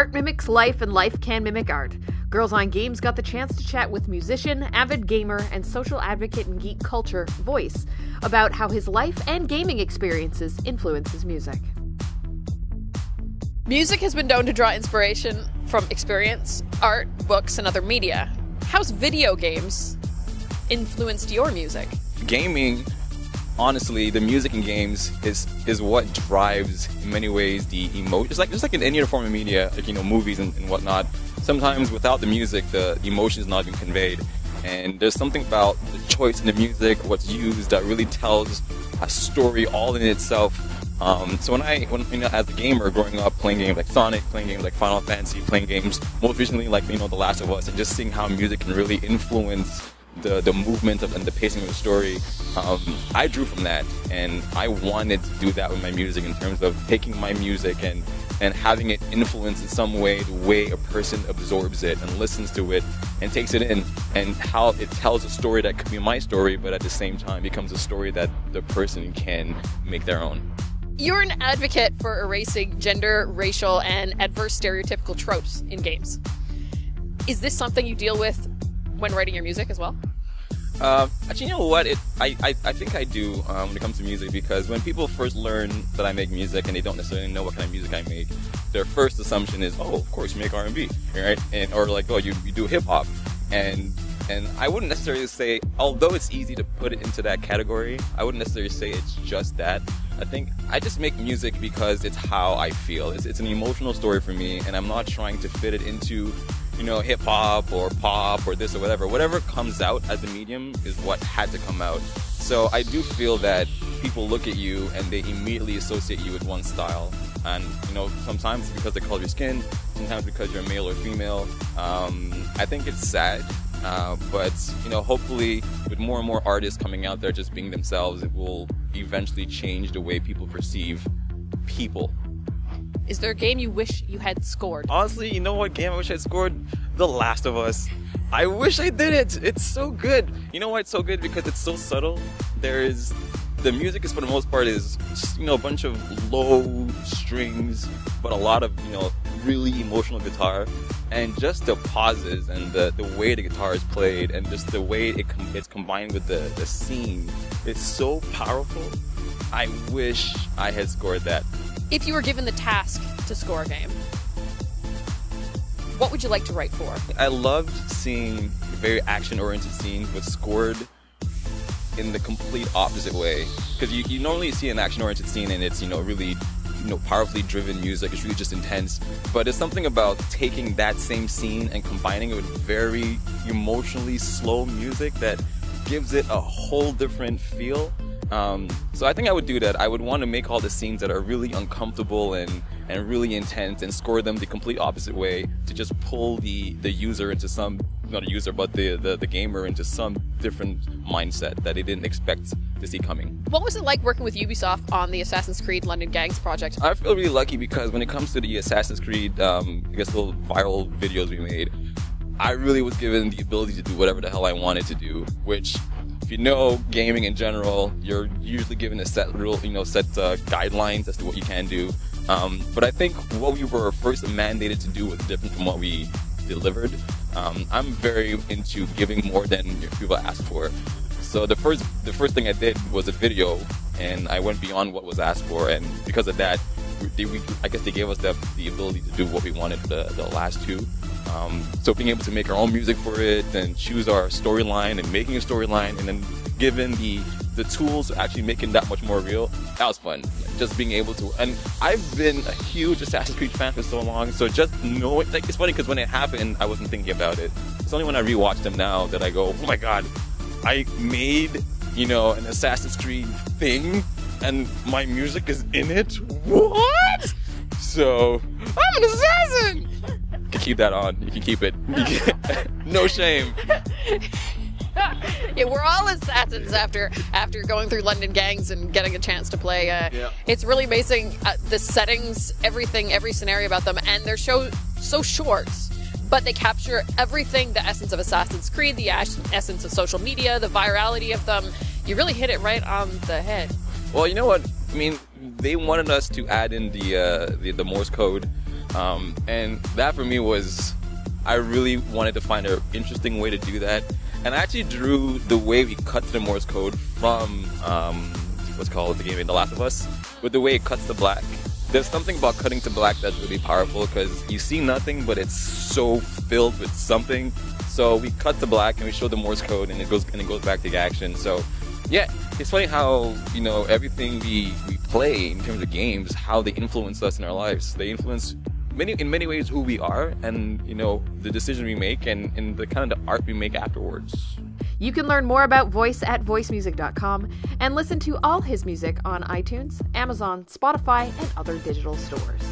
Art mimics life and life can mimic art. Girls on Games got the chance to chat with musician, avid gamer, and social advocate in geek culture, Voice, about how his life and gaming experiences influence his music. Music has been known to draw inspiration from experience, art, books, and other media. How's video games influenced your music? Gaming, honestly, the music in games is what drives, in many ways, the emotion. Just like in any other form of media, like, movies and whatnot. Sometimes without the music, the emotion is not even conveyed. And there's something about the choice in the music, what's used, that really tells a story all in itself. So when as a gamer growing up, playing games like Sonic, playing games like Final Fantasy, playing games most recently like The Last of Us, and just seeing how music can really influence the movement and the pacing of the story, I drew from that, and I wanted to do that with my music in terms of taking my music and having it influence in some way the way a person absorbs it and listens to it and takes it in, and how it tells a story that could be my story, but at the same time becomes a story that the person can make their own. You're an advocate for erasing gender, racial, and adverse stereotypical tropes in games. Is this something you deal with when writing your music as well? Actually, you know what? I think I do when it comes to music, because when people first learn that I make music and they don't necessarily know what kind of music I make, their first assumption is, oh, of course you make R&B, right? Or like, oh, you do hip hop, and I wouldn't necessarily say, although it's easy to put it into that category, I wouldn't necessarily say it's just that. I think I just make music because it's how I feel. It's an emotional story for me, and I'm not trying to fit it into hip hop or pop or this or whatever. Whatever comes out as a medium is what had to come out. So I do feel that people look at you and they immediately associate you with one style. And, sometimes because the color of your skin, sometimes because you're male or female. I think it's sad. But hopefully with more and more artists coming out there just being themselves, it will eventually change the way people perceive people. Is there a game you wish you had scored? Honestly, you know what game I wish I'd scored? The Last of Us. I wish I did it. It's so good. You know why it's so good? Because it's so subtle. The music is, for the most part, is just, a bunch of low strings, but a lot of, really emotional guitar. And just the pauses and the way the guitar is played and just the way it's combined with the scene. It's so powerful. I wish I had scored that. If you were given the task to score a game, what would you like to write for? I loved seeing very action-oriented scenes, but scored in the complete opposite way. Because you normally see an action-oriented scene and it's, really, powerfully driven music. It's really just intense. But it's something about taking that same scene and combining it with very emotionally slow music that gives it a whole different feel. So I think I would do that. I would want to make all the scenes that are really uncomfortable and really intense and score them the complete opposite way to just pull the user into some, not a user, but the gamer into some different mindset that they didn't expect to see coming. What was it like working with Ubisoft on the Assassin's Creed London Gangs project? I feel really lucky because when it comes to the Assassin's Creed, little viral videos we made, I really was given the ability to do whatever the hell I wanted to do, which, if you know gaming in general, you're usually given a set rule, set guidelines as to what you can do. But I think what we were first mandated to do was different from what we delivered. I'm very into giving more than people ask for. So the first thing I did was a video, and I went beyond what was asked for, and because of that, I guess they gave us the ability to do what we wanted for the last two. So being able to make our own music for it and choose our storyline and making a storyline and then given the tools to actually making that much more real, that was fun. Just being able to, and I've been a huge Assassin's Creed fan for so long, so just knowing, it's funny because when it happened, I wasn't thinking about it. It's only when I rewatch them now that I go, oh my god, I made, an Assassin's Creed thing and my music is in it? What? So, I'm an assassin! You can keep that on. You can keep it. No shame. Yeah, we're all assassins after going through London Gangs and getting a chance to play. It's really amazing, the settings, everything, every scenario about them, and they're so short, but they capture everything, the essence of Assassin's Creed, the essence of social media, the virality of them. You really hit it right on the head. Well, you know what? I mean, they wanted us to add in the Morse code And that for me was, I really wanted to find an interesting way to do that. And I actually drew the way we cut to the Morse code from what's called the game The Last of Us, with the way it cuts to black. There's something about cutting to black that's really powerful because you see nothing, but it's so filled with something. So we cut to black and we show the Morse code, and it goes back to action. So yeah, it's funny how, you know, everything we play in terms of games, how they influence us in our lives. They influence in many ways who we are, and, you know, the decision we make, and the kind of the art we make afterwards. You can learn more about Voice at voicemusic.com and listen to all his music on iTunes, Amazon, Spotify, and other digital stores.